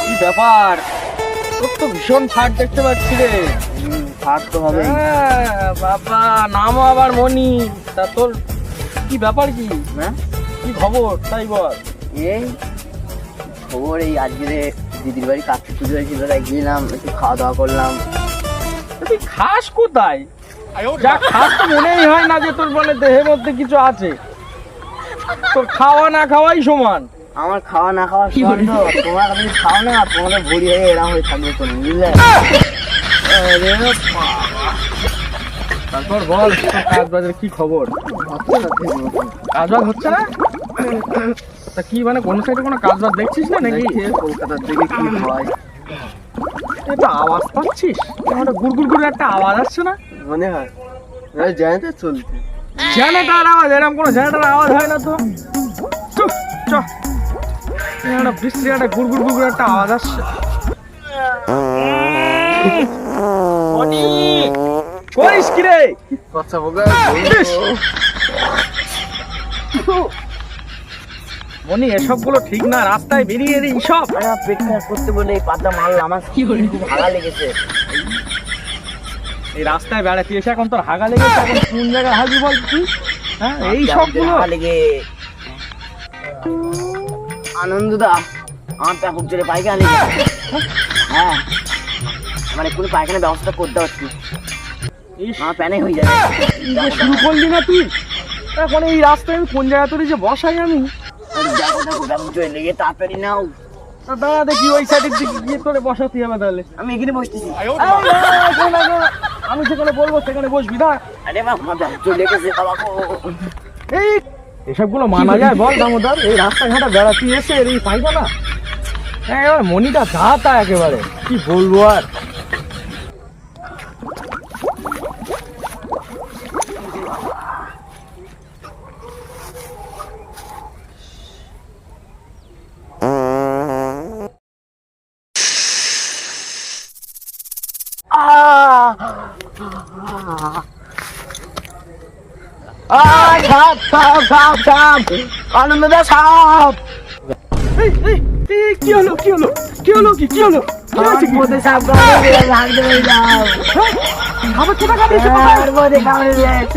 কি ব্যাপার, তোর তো ভীষণ ফাট দেখতে পাচ্ছি রে। ফাট তো হবে বাবা, নামও আবার মনি। তা তোর কি ব্যাপার, কি হ্যাঁ? কি খবর তাই বল। এই খবর, এই আজকে দিদির বাড়ি কাছে পুজো হয়েছিল, তাই গেলাম, একটু খাওয়া দাওয়া করলাম। তুই খাস কোথায়? যা খাস তো মনেই হয় না যে তোর বলে দেহের মধ্যে কিছু আছে। তোর খাওয়া না খাওয়াই সমান। আমার খাওয়া না খাওয়া সমান তো, তোমার আপনি খাও না, তোমাদের ভরি হয়ে এরম হয়ে থাকবে তো, বুঝলে? তারপর বল, কাজ বাজের কি খবর? কাজ বাজ হচ্ছে না? তা কি মানে কোন সাইডে কোনো কাজ বাজ দেখছিস না নাকি? কলকাতার দিকে কি হয় এটা আওয়াজ পাচ্ছিস? একটা গুড়গুড় করে একটা আওয়াজ আসছে না? মনে হয় জানাতে চলছে। জেনারেটার আওয়াজ, এরকম কোনো জেনারেটার আওয়াজ হয় না তো। চুপ চ, একটা বৃষ্টি একটা গুড়গুড় করে একটা আওয়াজ আসছে। করিস কি রে? কথা বলবে মনি, এসবগুলো ঠিক না। রাস্তায় বেরিয়ে রে সব পেট খারাপ করতে বলে এই পাতা মারলাম, আমার খুব ভালো লেগেছে। এই রাস্তায় বেড়াতে এসে এখন তোর হাগা লেগেছে, এখন কোন জায়গায় হাগি বল তুই? হ্যাঁ, এই সবগুলো লেগে আনন্দদা আমার প্যাকুক জোরে পায়খানা লেগে। হ্যাঁ, আমার এক্ষুনি পায়খানার ব্যবস্থা করতে হচ্ছে, আমার প্যানে হয়ে যাবে। এই যে শুরু করলি না তুই, এখন এই রাস্তায় আমি কোন জায়গা তোর যে বসাই আমি? দেখো দেখো প্যাকুক জোরে লেগে, তাড়াতাড়ি নাও। দাঁড়া দেখি ওই সাইডের দিকে গিয়ে তোরে বসাতে হবে তাহলে। আমি এখানে বসতেছি। আমি যেখানে বলবো সেখানে বসবি না। আরে মা, আমার প্যাকুক জোরে লেগেছে বাবা। এই এসবগুলো মানা যায় বল দামোদর? এই রাস্তাঘাটে বেড়াতে এসে এই পায়খানা, একেবারে মনিটা যা তা, একেবারে কি বলবো আর। আনন্দদা সাপ, কি হলো কি হলো কি হলো কি কি হলো? সাপ আবার ছোটা কাটিয়েছে,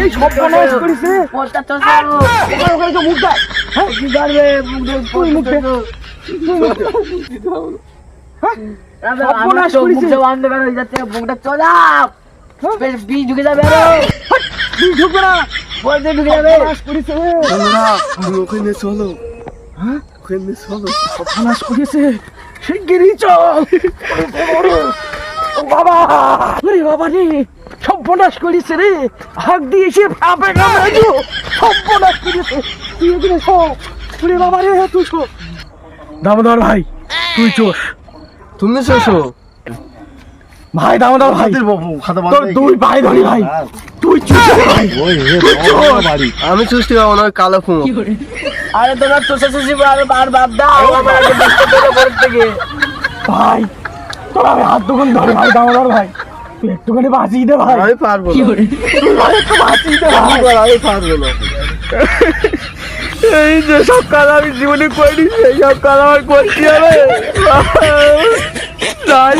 এই সব বনাস করেছে। ওখানে তো মুখ দেয়। হ্যাঁ, কি করবে? তুই মুখ দে। বীজ ঢুকে যাবে, তুই ঢুকবে না, বলতে ঢুকে যাবে। ওখানে চলো। হ্যাঁ, ওখানে চলো, সর্বনাশ করেছে। শিগগিরই চল। বাবা, ওরে বাবা রে, সর্বনাশ করেছে রে। হাত দিয়েছে, ফাঁপে কামড়ে দিও, সর্বনাশ করেছে। তুই এখানে শোন। ওরে বাবা রে, তুই শোন। দামোদর ভাই, তুই চোর। তুমি শোষো ভাই, দামোদর ভাই, তোর দুই ভাই ধরি ভাই, তুই চুষে ভাই। আমি চুষতে পাবো না, কালো ফুঁ। আরে তোমার চুষে চুষি আর বাপ দাও আমার থেকে। ভাই, তোর আমি হাত দুগুন ধরে ভাই। দামোদর ভাই, তুই একটুখানি বাঁচিয়ে দে ভাই। আমি পারবো না, তুই ভাই একটু বাঁচিয়ে দে ভাই। আমি পারবো না। এই যে সব কাজ আমি জীবনে করিনি, সেই সব কাজ আমার করতে হবে।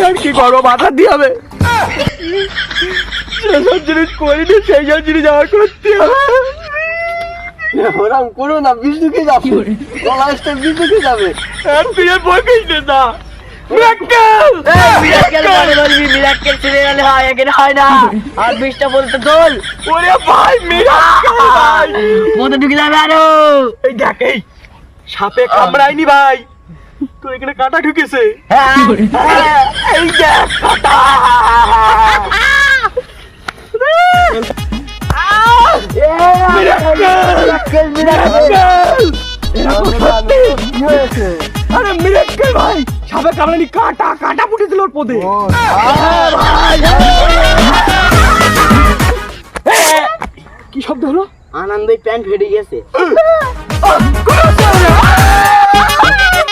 আর কি করবো, মাথা দিয়ে হবে। যেসব জিনিস করিনি সেই সব জিনিস আমার করতে হবে। ওরম করো না, বিষ ঢুকে যাবে, গলায় বিষ ঢুকে যাবে। আর তুই আর বকিস না। মিরাক্কেল, মিরাক্কেল ছেড়ে গেলে হয়, এখানে হয় না। আর বিষটা বলতে দোল। ওরে ভাই, মিরাক্কেল ভাই, মধ্যে ঢুকে যাবে আরো। এই দেখ, এই সাপে কামড়ায়নি ভাই, তো এখানে কাটা ঢুকেছে। এই দেখ কাটা। আরে মিরাক্কেল ভাই, সাপে কামড়ানি, কাটা কাটা ফুটে দিল ওর পদে। কি শব্দ হলো? আনন্দে প্যান্ট ফেটে গেছে।